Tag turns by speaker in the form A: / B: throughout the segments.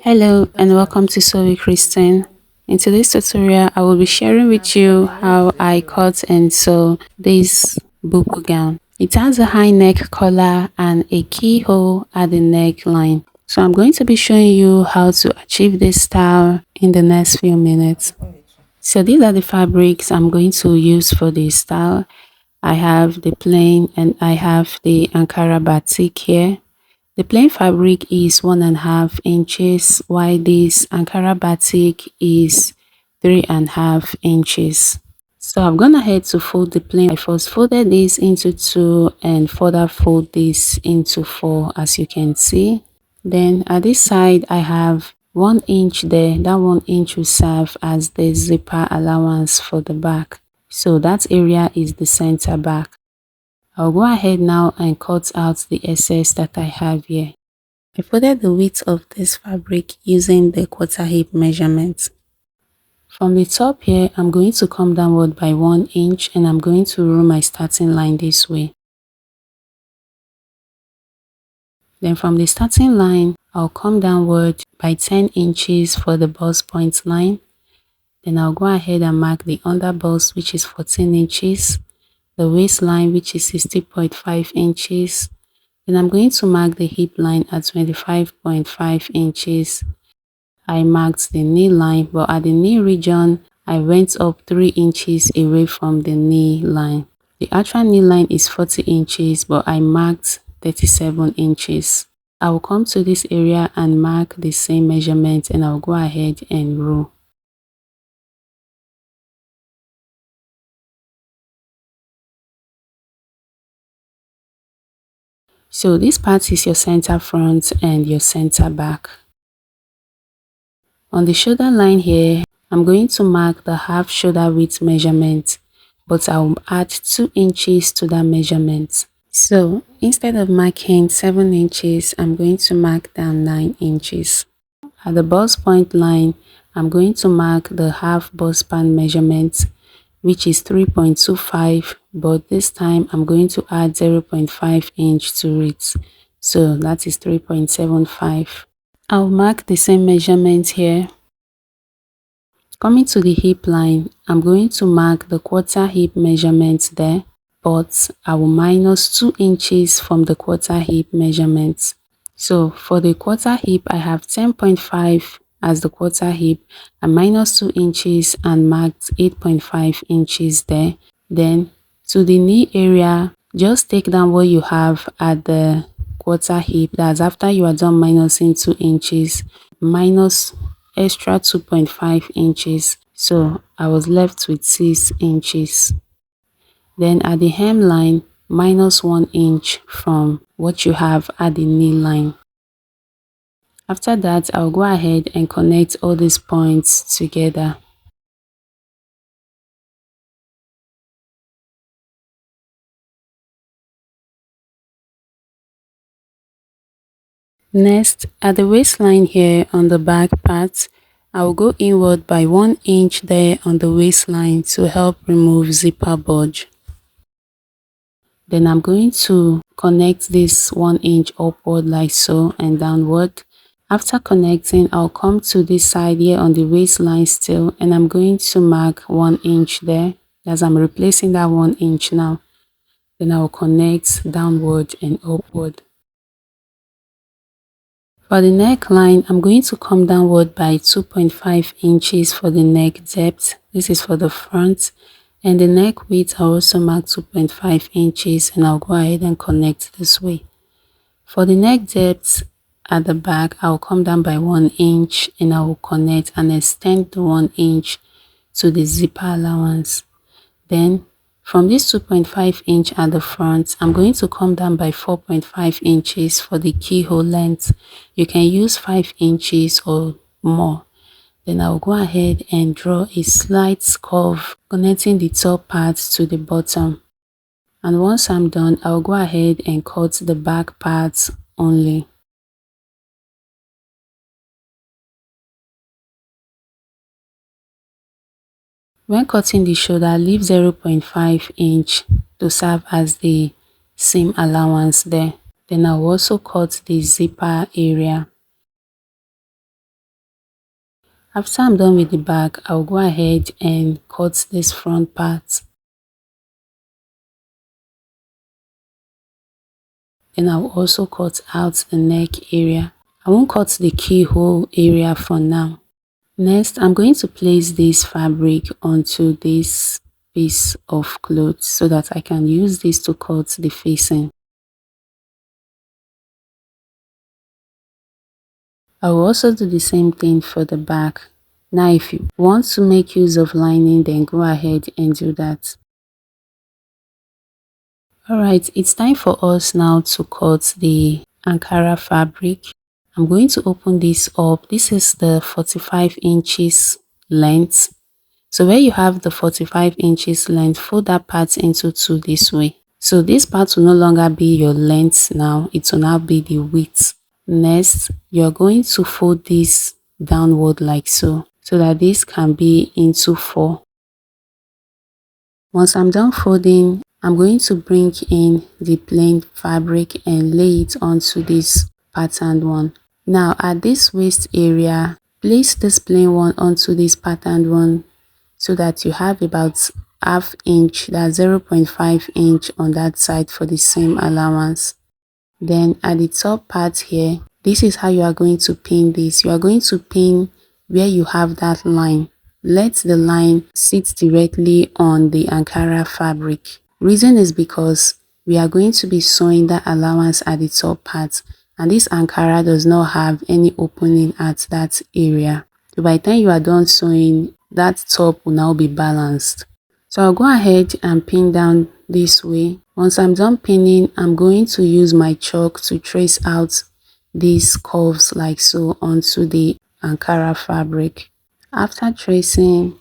A: Hello and welcome to Sew with Christine. In today's tutorial, I will be sharing with you how I cut and sew this bubu gown. It has a high neck collar and a keyhole at the neckline. So I'm going to be showing you how to achieve this style in the next few minutes. So these are the fabrics I'm going to use for this style. I have the plain and I have the Ankara batik here. The plain fabric is 1.5 inches, while this Ankara batik is 3.5 inches. So I've gone ahead to fold the plain. I first folded this into two and further fold this into four, as you can see. Then at this side, I have 1 inch there. That 1 inch will serve as the zipper allowance for the back. So that area is the center back. I'll go ahead now and cut out the excess that I have here. I folded the width of this fabric using the quarter hip measurement. From the top here, I'm going to come downward by 1 inch and I'm going to roll my starting line this way. Then from the starting line, I'll come downward by 10 inches for the bust point line. Then I'll go ahead and mark the under bust, which is 14 inches, the waistline, which is 60.5 inches. Then I'm going to mark the hip line at 25.5 inches. I marked the knee line, but at the knee region, I went up 3 inches away from the knee line. The actual knee line is 40 inches, but I marked 37 inches. I will come to this area and mark the same measurement and I'll go ahead and roll. So this part is your center front and your center back. On the shoulder line here, I'm going to mark the half shoulder width measurement, but I'll add 2 inches to that measurement. So instead of marking 7 inches, I'm going to mark down 9 inches. At the bust point line, I'm going to mark the half bust span measurement, which is 3.25, but this time I'm going to add 0.5 inch to it. So that is 3.75. I'll mark the same measurement here. Coming to the hip line, I'm going to mark the quarter hip measurement there, but I will minus 2 inches from the quarter hip measurement. So for the quarter hip, I have 10.5 as the quarter hip and minus 2 inches and marked 8.5 inches there. Then to the knee area, just take down what you have at the quarter hip. That's after you are done minusing 2 inches, minus extra 2.5 inches. So I was left with 6 inches. Then at the hemline, minus 1 inch from what you have at the knee line. After that, I'll go ahead and connect all these points together. Next, at the waistline here on the back part, I will go inward by 1 inch there on the waistline to help remove zipper bulge. Then I'm going to connect this 1 inch upward like so and downward. After connecting, I'll come to this side here on the waistline still and I'm going to mark 1 inch there as I'm replacing that 1 inch now. Then I'll connect downward and upward. For the neckline, I'm going to come downward by 2.5 inches for the neck depth. This is for the front. And the neck width, I also mark 2.5 inches and I'll go ahead and connect this way. For the neck depth at the back, I'll come down by 1 inch and I will connect and extend the 1 inch to the zipper allowance. Then from this 2.5 inch at the front, I'm going to come down by 4.5 inches for the keyhole length. You can use 5 inches or more. Then I'll go ahead and draw a slight curve connecting the top part to the bottom. And once I'm done, I'll go ahead and cut the back parts only. When cutting the shoulder, leave 0.5 inch to serve as the seam allowance there. Then I'll also cut the zipper area. After I'm done with the back, I'll go ahead and cut this front part. Then I'll also cut out the neck area. I won't cut the keyhole area for now. Next, I'm going to place this fabric onto this piece of cloth so that I can use this to cut the facing. I will also do the same thing for the back. Now, if you want to make use of lining, then go ahead and do that. Alright, it's time for us now to cut the Ankara fabric. I'm going to open this up. This is the 45 inches length. So where you have the 45 inches length, fold that part into two this way. So this part will no longer be your length now, it will now be the width. Next, you're going to fold this downward like so that this can be into 4. Once I'm done folding, I'm going to bring in the plain fabric and lay it onto this patterned one. Now at this waist area, place this plain one onto this patterned one so that you have about ½ inch, that's 0.5 inch on that side for the same allowance. Then at the top part here, this is how you are going to pin this. You are going to pin where you have that line. Let the line sit directly on the Ankara fabric. Reason is because we are going to be sewing that allowance at the top part, and this Ankara does not have any opening at that area. So by the time you are done sewing, that top will now be balanced. So I'll go ahead and pin down this way. Once I'm done pinning, I'm going to use my chalk to trace out these curves like so onto the Ankara fabric. After tracing,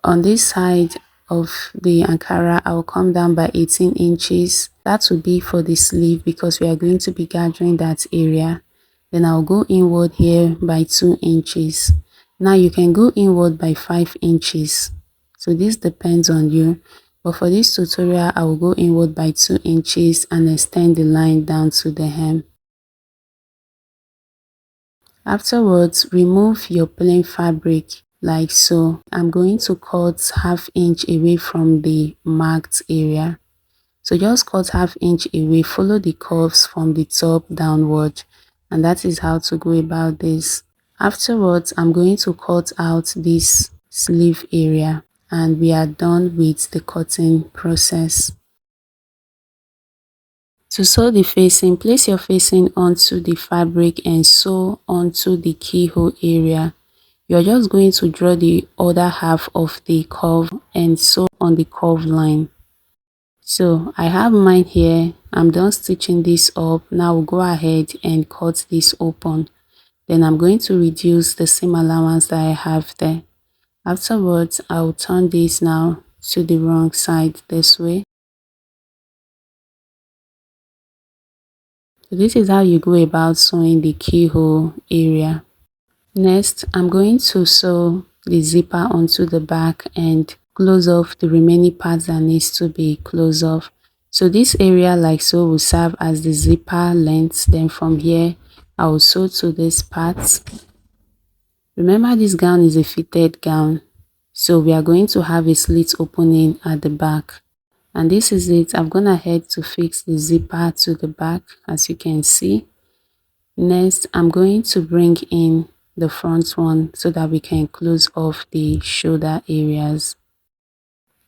A: on this side of the Ankara, I'll come down by 18 inches. That will be for the sleeve because we are going to be gathering that area. Then I'll go inward here by 2 inches. Now you can go inward by 5 inches. So this depends on you. But for this tutorial, I will go inward by 2 inches and extend the line down to the hem. Afterwards, remove your plain fabric like so. I'm going to cut ½ inch away from the marked area. So just cut ½ inch away, follow the curves from the top downward, and that is how to go about this. Afterwards, I'm going to cut out this sleeve area, and we are done with the cutting process. To sew the facing, place your facing onto the fabric and sew onto the keyhole area. You're just going to draw the other half of the curve and sew on the curve line. So I have mine here. I'm done stitching this up. Now we'll go ahead and cut this open. Then I'm going to reduce the seam allowance that I have there. Afterwards, I'll turn this now to the wrong side this way. So this is how you go about sewing the keyhole area. Next, I'm going to sew the zipper onto the back and close off the remaining parts that needs to be closed off. So this area like so will serve as the zipper length. Then from here, I will sew to this part. Remember, this gown is a fitted gown, so we are going to have a slit opening at the back. And this is it. I've gone ahead to fix the zipper to the back, as you can see. Next, I'm going to bring in the front one so that we can close off the shoulder areas.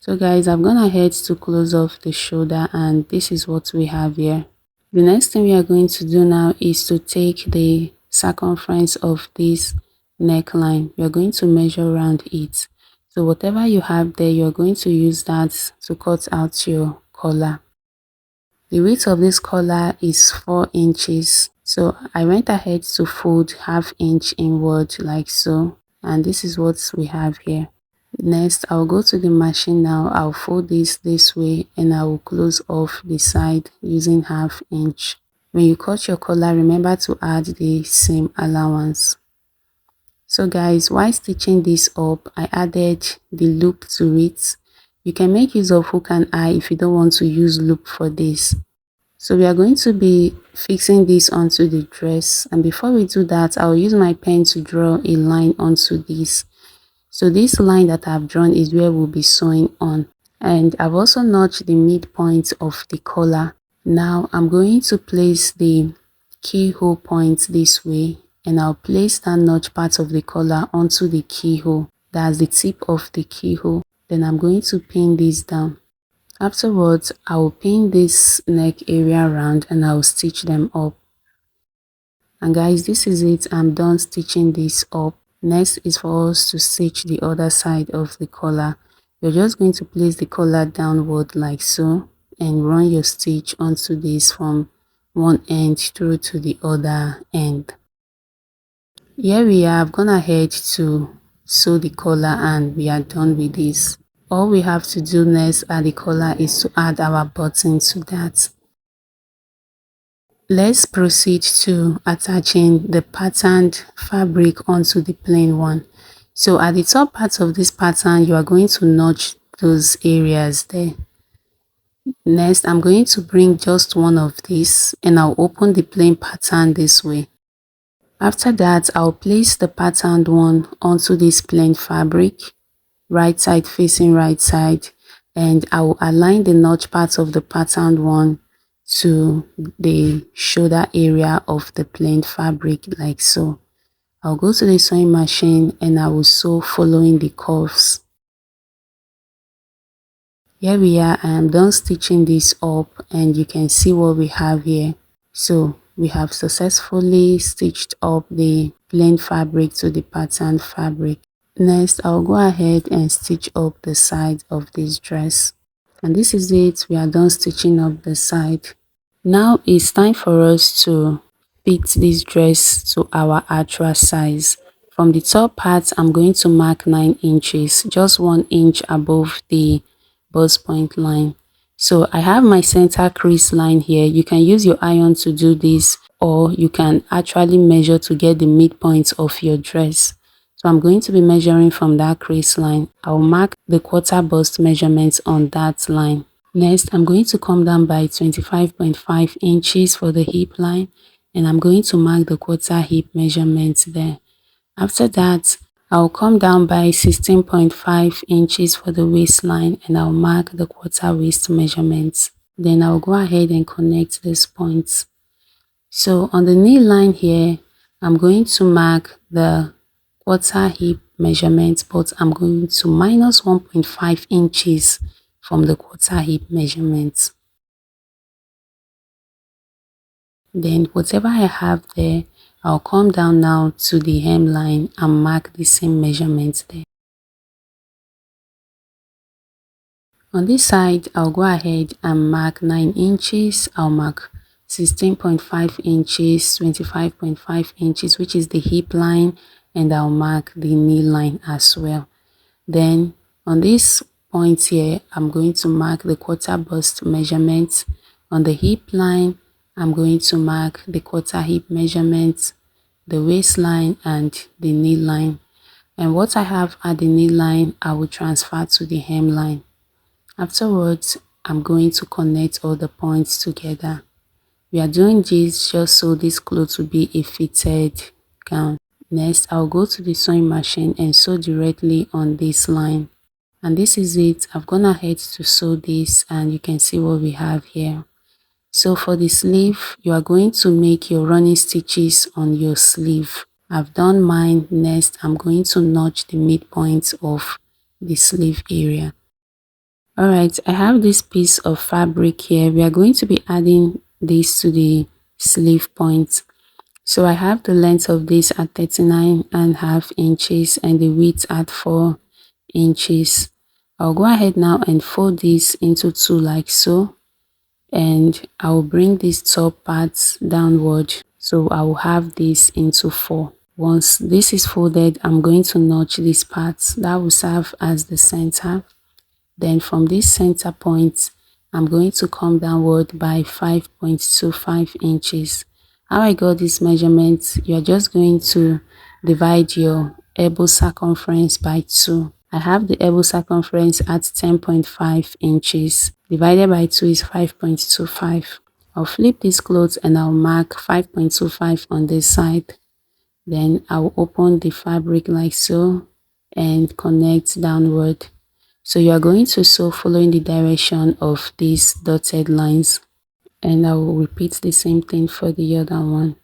A: So guys, I've gone ahead to close off the shoulder, and this is what we have here. The next thing we are going to do now is to take the circumference of this neckline. We are going to measure around it. So whatever you have there, you're going to use that to cut out your collar. The width of this collar is 4 inches. So I went ahead to fold ½ inch inward like so, and this is what we have here. Next, I'll go to the machine now. I'll fold this way and I will close off the side using ½ inch. When you cut your collar, remember to add the seam allowance. So guys, while stitching this up, I added the loop to it. You can make use of hook and eye if you don't want to use loop for this. So we are going to be fixing this onto the dress, and before we do that, I'll use my pen to draw a line onto this. So this line that I've drawn is where we'll be sewing on, and I've also notched the midpoint of the collar. Now I'm going to place the keyhole point this way, and I'll place that notch part of the collar onto the keyhole. That's the tip of the keyhole. Then I'm going to pin this down. Afterwards, I will pin this neck area around and I will stitch them up. And guys, this is it. I'm done stitching this up. Next is for us to stitch the other side of the collar. You're just going to place the collar downward like so and run your stitch onto this from one end through to the other end. Here we are. I've gone ahead to sew the collar and we are done with this. All we have to do next at the collar is to add our button to that. Let's proceed to attaching the patterned fabric onto the plain one. So at the top part of this pattern, you are going to notch those areas there. Next, I'm going to bring just one of these and I'll open the plain pattern this way. After that, I'll place the patterned one onto this plain fabric, right side facing right side, and I will align the notch part of the patterned one to the shoulder area of the plain fabric like so. I'll go to the sewing machine and I will sew following the curves. Here we are. I am done stitching this up and you can see what we have here. So we have successfully stitched up the plain fabric to the patterned fabric. Next, I'll go ahead and stitch up the side of this dress. And this is it. We are done stitching up the side. Now it's time for us to fit this dress to our actual size. From the top part, I'm going to mark 9 inches, just 1 inch above the bust point line. So I have my center crease line here. You can use your iron to do this, or you can actually measure to get the midpoint of your dress. So I'm going to be measuring from that crease line. I'll mark the quarter bust measurements on that line. Next, I'm going to come down by 25.5 inches for the hip line, and I'm going to mark the quarter hip measurements there. After that, I'll come down by 16.5 inches for the waistline, and I'll mark the quarter waist measurements. Then I'll go ahead and connect these points. So on the knee line here, I'm going to mark the quarter hip measurement, but I'm going to minus 1.5 inches from the quarter hip measurements. Then whatever I have there, I'll come down now to the hemline and mark the same measurements there. On this side, I'll go ahead and mark 9 inches. I'll mark 16.5 inches, 25.5 inches, which is the hip line, and I'll mark the knee line as well. Then on this point here, I'm going to mark the quarter bust measurements. On the hip line, I'm going to mark the quarter hip measurements, the waistline, and the knee line. And what I have at the knee line, I will transfer to the hemline. Afterwards, I'm going to connect all the points together. We are doing this just so this cloth will be a fitted gown. Next, I'll go to the sewing machine and sew directly on this line. And this is it. I've gone ahead to sew this and you can see what we have here. So for the sleeve, you are going to make your running stitches on your sleeve. I've done mine. Next, I'm going to notch the midpoint of the sleeve area. Alright, I have this piece of fabric here. We are going to be adding this to the sleeve point. So I have the length of this at 39.5 inches and the width at 4 inches. I'll go ahead now and fold this into 2 like so, and I will bring this top part downward, so I will have this into 4. Once this is folded, I'm going to notch this part that will serve as the center. Then from this center point, I'm going to come downward by 5.25 inches. How I got this measurement, you're just going to divide your elbow circumference by 2. I have the elbow circumference at 10.5 inches. Divided by 2 is 5.25. I'll flip this clothes and I'll mark 5.25 on this side. Then I'll open the fabric like so and connect downward. So you are going to sew following the direction of these dotted lines, and I will repeat the same thing for the other one.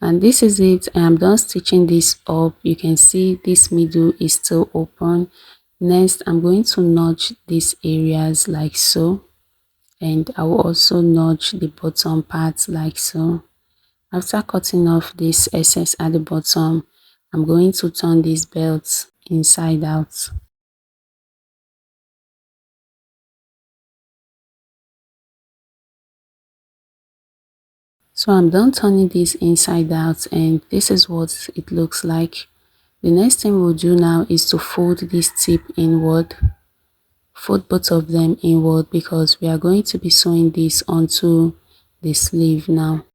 A: And this is it. I am done stitching this up. You can see this middle is still open. Next, I'm going to notch these areas like so, and I will also notch the bottom part like so. After cutting off this excess at the bottom, I'm going to turn this belt inside out. So I'm done turning this inside out, and this is what it looks like. The next thing we'll do now is to fold this tip inward. Fold both of them inward because we are going to be sewing this onto the sleeve now.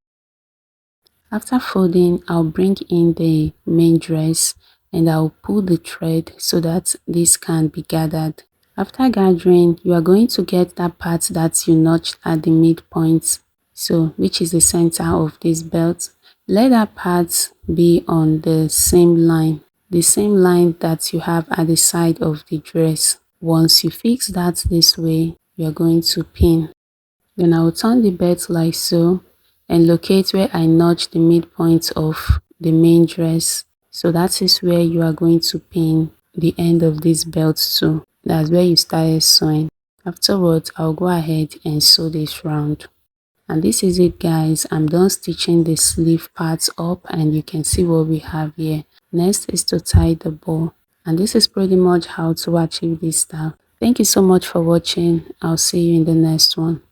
A: After folding, I'll bring in the main dress and I'll pull the thread so that this can be gathered. After gathering, you are going to get that part that you notched at the midpoint, so which is the center of this belt. Let that part be on the same line that you have at the side of the dress. Once you fix that this way, you are going to pin. Then I will turn the belt like so and locate where I notched the midpoint of the main dress. So that is where you are going to pin the end of this belt to. That's where you started sewing. Afterwards, I'll go ahead and sew this round. And this is it, guys. I'm done stitching the sleeve parts up and you can see what we have here. Next is to tie the bow. And this is pretty much how to achieve this style. Thank you so much for watching. I'll see you in the next one.